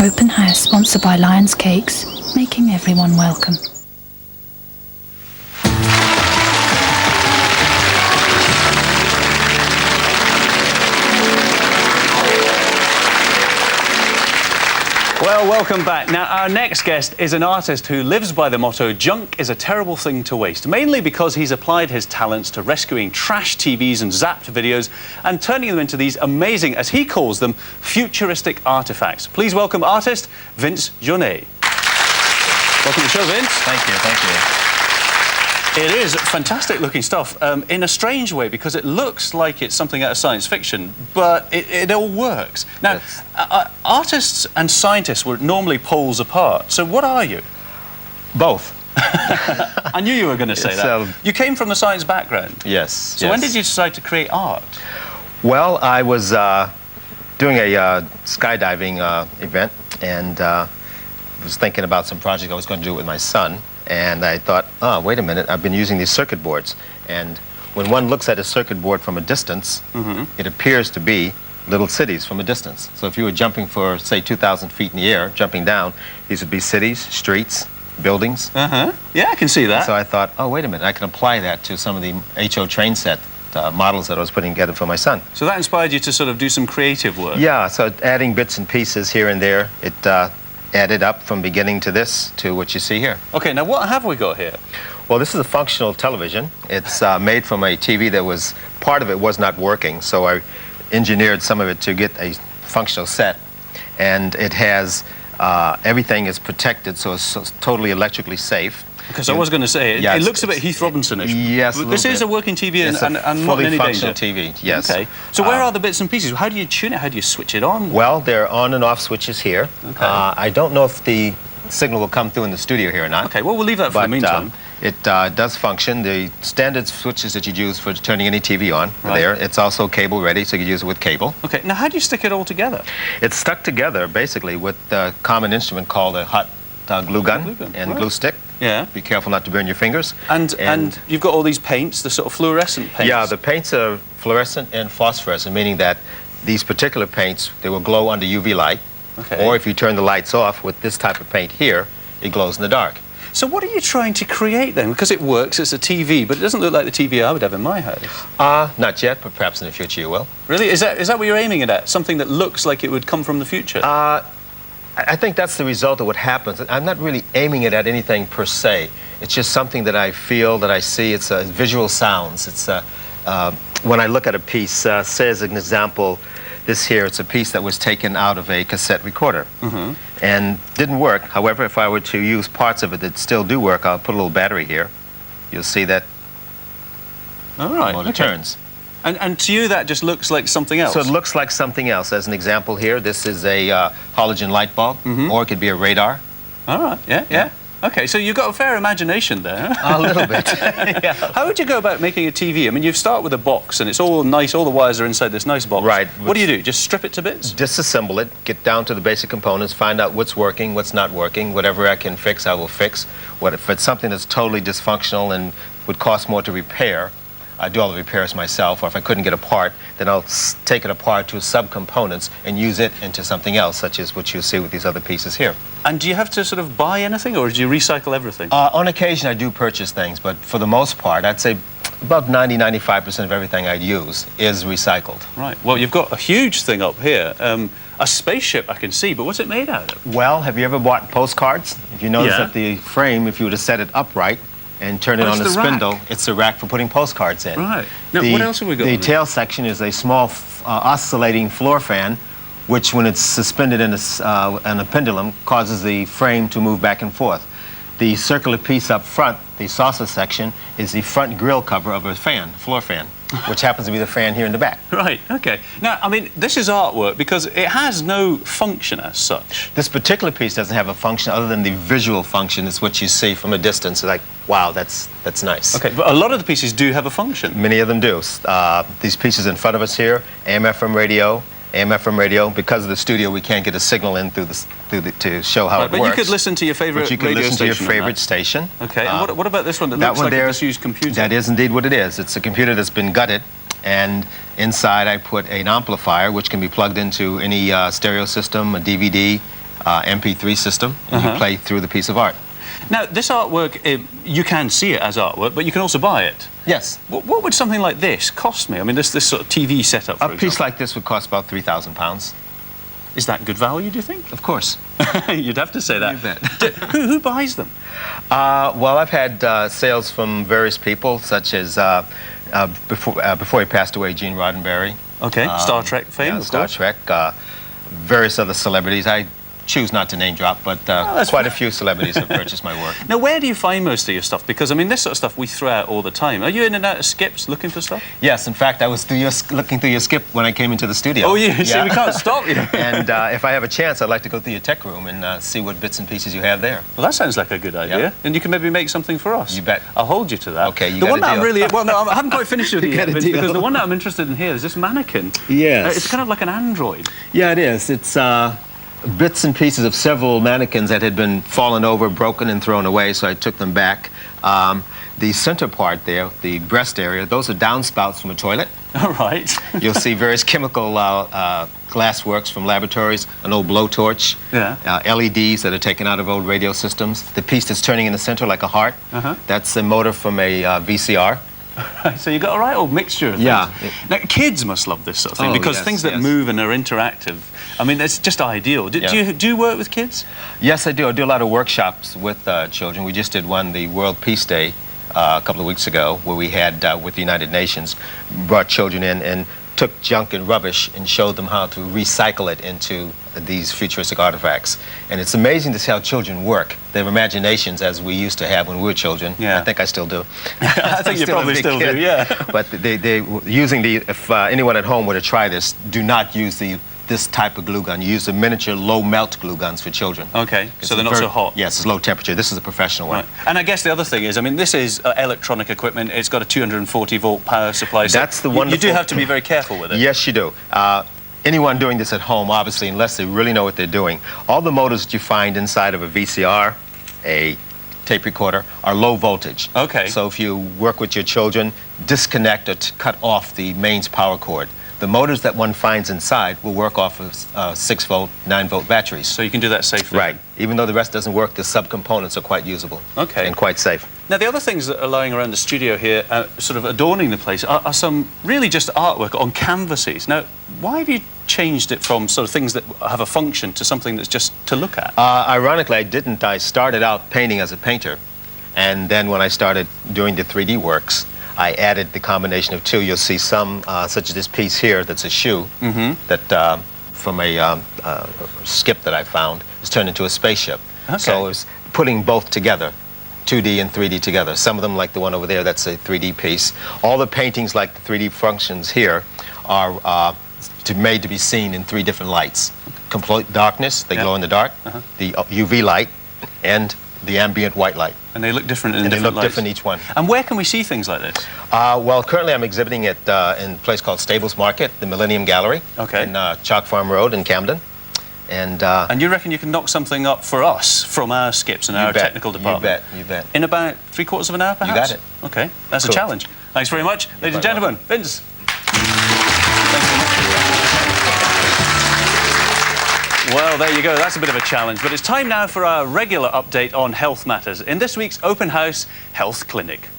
Open house sponsored by Lions Cakes, making everyone welcome. Well, welcome back. Now, our next guest is an artist who lives by the motto, junk is a terrible thing to waste, mainly because he's applied his talents to rescuing trash TVs and zapped videos and turning them into these amazing, as he calls them, futuristic artifacts. Please welcome artist Visionaries. Welcome to the show, Vince. Thank you, thank you. It is fantastic looking stuff, in a strange way, because it looks like it's something out of science fiction, but it all works. Now, Yes. Artists and scientists were normally poles apart, so what are you? Both. I knew you were going to say that. You came from the science background. Yes. So when did you decide to create art? Well, I was doing a skydiving event, and was thinking about some project I was going to do with my son. And I thought, oh, wait a minute, I've been using these circuit boards. And when one looks at a circuit board from a distance, it appears to be little cities from a distance. So if you were jumping for, say, 2,000 feet in the air, jumping down, these would be cities, streets, buildings. Yeah, I can see that. So I thought, oh, wait a minute, I can apply that to some of the HO train set models that I was putting together for my son. So that inspired you to sort of do some creative work? Yeah, so adding bits and pieces here and there, it added up from beginning to this to what you see here. Okay, now what have we got here? Well, this is a functional television. It's made from a TV that was, part of it was not working, so I engineered some of it to get a functional set. And it has, everything is protected, so it's totally electrically safe. Because I was going to say, it looks a bit Heath Robinson-ish. Yes, but this is a working TV and not fully in any functional danger. TV, yes. Okay, so where are the bits and pieces? How do you tune it? How do you switch it on? Well, there are on and off switches here. Okay. I don't know if the signal will come through in the studio here or not. Okay, well, we'll leave that for the meantime. It does function. The standard switches that you'd use for turning any TV on are there. It's also cable ready, so you can use it with cable. Okay, now how do you stick it all together? It's stuck together, basically, with a common instrument called a hot glue gun and glue stick. Yeah. Be careful not to burn your fingers. And you've got all these paints, the sort of fluorescent paints. Yeah, the paints are fluorescent and phosphorescent, meaning that these particular paints, they will glow under UV light. Okay. Or if you turn the lights off with this type of paint here, it glows in the dark. So what are you trying to create then? Because it works, it's a TV, but it doesn't look like the TV I would have in my house. Not yet, but perhaps in the future you will. Really? Is that what you're aiming at? Something that looks like it would come from the future? I think that's the result of what happens. I'm not really aiming it at anything per se. It's just something that I feel, that I see. It's visual sounds. It's when I look at a piece, say as an example, this here, it's a piece that was taken out of a cassette recorder and didn't work. However, if I were to use parts of it that still do work, I'll put a little battery here. You'll see that motor turns. And to you, that just looks like something else? So it looks like something else. As an example here, this is a halogen light bulb, or it could be a radar. All right, yeah. Okay, so you've got a fair imagination there. A little bit. Yeah. How would you go about making a TV? I mean, you start with a box, and it's all nice, all the wires are inside this nice box. Right. What do? Just strip it to bits? Disassemble it, get down to the basic components, find out what's working, what's not working. Whatever I can fix, I will fix. If it's something that's totally dysfunctional and would cost more to repair, I do all the repairs myself, or if I couldn't get a part, then I'll take it apart to subcomponents and use it into something else, such as what you'll see with these other pieces here. And do you have to sort of buy anything, or do you recycle everything? On occasion, I do purchase things, but for the most part, I'd say about 90–95% of everything I use is recycled. Right. Well, you've got a huge thing up here. A spaceship I can see, but what's it made out of? Well, have you ever bought postcards? If you notice that the frame, if you were to set it upright, and turn it on the spindle, it's a rack for putting postcards in. Right. Now, what else have we got? The tail section is a small oscillating floor fan, which when it's suspended in a pendulum, causes the frame to move back and forth. The circular piece up front, the saucer section, is the front grill cover of a fan, floor fan, which happens to be the fan here in the back. Right, okay. Now, I mean, this is artwork because it has no function as such. This particular piece doesn't have a function other than the visual function. It's what you see from a distance. It's like, wow, that's nice. Okay, but a lot of the pieces do have a function. Many of them do. These pieces in front of us here, AM/FM radio. Because of the studio, we can't get a signal in to show how it works. But you could listen to your favorite radio station. But you can listen to your favorite station. Okay, and what about this one that looks like a disused computer? That is indeed what it is. It's a computer that's been gutted, and inside I put an amplifier, which can be plugged into any stereo system, a DVD, MP3 system, and you play through the piece of art. Now, this artwork, you can see it as artwork, but you can also buy it. Yes. What would something like this cost me? I mean, this sort of TV setup, for example. A piece like this would cost about £3,000. Is that good value, do you think? Of course. You'd have to say that. You bet. Who buys them? Well, I've had sales from various people, such as before he passed away, Gene Roddenberry. Okay, Star Trek fame, yeah, of Star course. Trek, various other celebrities. I choose not to name drop, but quite a few celebrities have purchased my work. Now, where do you find most of your stuff? Because, I mean, this sort of stuff we throw out all the time. Are you in and out of skips looking for stuff? Yes, in fact, I was looking through your skip when I came into the studio. Oh, you see, we can't stop you. And if I have a chance, I'd like to go through your tech room and see what bits and pieces you have there. Well, that sounds like a good idea. Yeah. And you can maybe make something for us. You bet. I'll hold you to that. Okay, you the got one a that deal. I'm really... Well, no, I haven't quite finished with you yet, got a Vince, deal. because the one that I'm interested in here is this mannequin. Yes. It's kind of like an android. Yeah, it is. It's bits and pieces of several mannequins that had been fallen over, broken, and thrown away, so I took them back. The center part there, the breast area, those are downspouts from a toilet. All right. You'll see various chemical glass works from laboratories, an old blowtorch, LEDs that are taken out of old radio systems. The piece that's turning in the center like a heart, that's a motor from a VCR. So you've got a right old mixture of things. Yeah. Now, kids must love this sort of thing, because yes, things that move and are interactive, I mean, it's just ideal. Do you work with kids? Yes, I do. I do a lot of workshops with children. We just did one, the World Peace Day, a couple of weeks ago, where we had, with the United Nations, brought children in and took junk and rubbish and showed them how to recycle it into these futuristic artifacts. And it's amazing to see how children work. They have imaginations as we used to have when we were children. Yeah. I think I still do. I think you probably still do, yeah. But if anyone at home were to try this, do not use this type of glue gun. You use the miniature low-melt glue guns for children. Okay, so they're not so hot. Yes, it's low temperature. This is a professional one. Right. And I guess the other thing is, I mean, this is electronic equipment. It's got a 240-volt power supply. So that's the wonderful... You do have to be very careful with it. Yes, you do. Anyone doing this at home, obviously, unless they really know what they're doing, all the motors that you find inside of a VCR, a tape recorder, are low voltage. Okay. So if you work with your children, disconnect or cut off the mains power cord. The motors that one finds inside will work off of 6-volt, 9-volt batteries. So you can do that safely. Right. Even though the rest doesn't work, the subcomponents are quite usable. Okay. And quite safe. Now, the other things that are lying around the studio here, sort of adorning the place, are some really just artwork on canvases. Now, why have you changed it from sort of things that have a function to something that's just to look at? Ironically, I didn't. I started out painting as a painter. And then when I started doing the 3D works, I added the combination of two. You'll see some, such as this piece here, that's a shoe, that from a skip that I found, is turned into a spaceship. Okay. So it's putting both together, 2D and 3D together. Some of them, like the one over there, that's a 3D piece. All the paintings, like the 3D functions here, are made to be seen in 3 different lights. Complete darkness, they glow in the dark, the UV light, and the ambient white light. And they look different in and different they look lights. different each one. And where can we see things like this? Well, currently I'm exhibiting it in a place called Stables Market, the Millennium Gallery, in Chalk Farm Road in Camden. And you reckon you can knock something up for us from our skips and our technical department? You bet. In about 3/4 of an hour, perhaps? You got it. Okay, that's a challenge. Thanks very much. Ladies and gentlemen, Vince. Well, there you go. That's a bit of a challenge. But it's time now for our regular update on health matters in this week's Open House Health Clinic.